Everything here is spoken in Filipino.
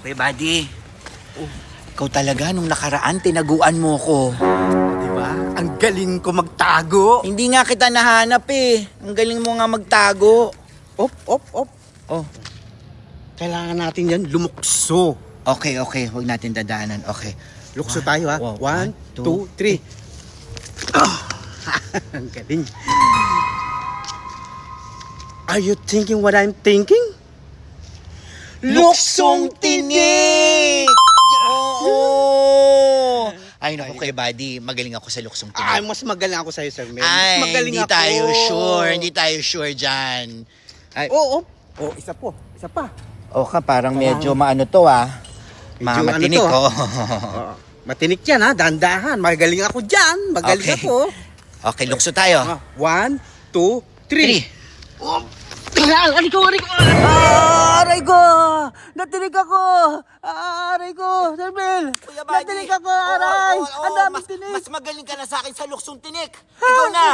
Kuya Buddy, ikaw talaga nung nakaraan tinaguan mo ko. Di ba? Ang galing ko magtago. Hindi nga kita nahanap eh. Ang galing mo nga magtago. Op. Oh, Kailangan natin yan lumukso. okay. Huwag natin dadaanan. Okay. Lukso tayo ha. Wow. 1, 2, 3. Ang galing. Are you thinking what I'm thinking? Luksong tinik! Oo! Ay, naku, Kuya Buddy. Magaling ako sa luksong Ay, tinik. mas magaling ako sa'yo, Sir Mel. Mas Ay, magaling hindi ako. tayo sure. Hindi tayo sure dyan. Ay, Oo. Isa pa. ka, parang medyo maano to ah. Medyo Matinik ano to, ko. Matinik yan ha, dandahan. Magaling ako dyan. Magaling Okay. ako. Okay, lukso tayo. 1, 2, 3. Aray ko! Aray ko! Natinig ako! Aray ko! Sir Mel! Natinig ako! Aray! Ang daming tinig! Mas magaling ka na sa akin sa luksong tinik. Ikaw na!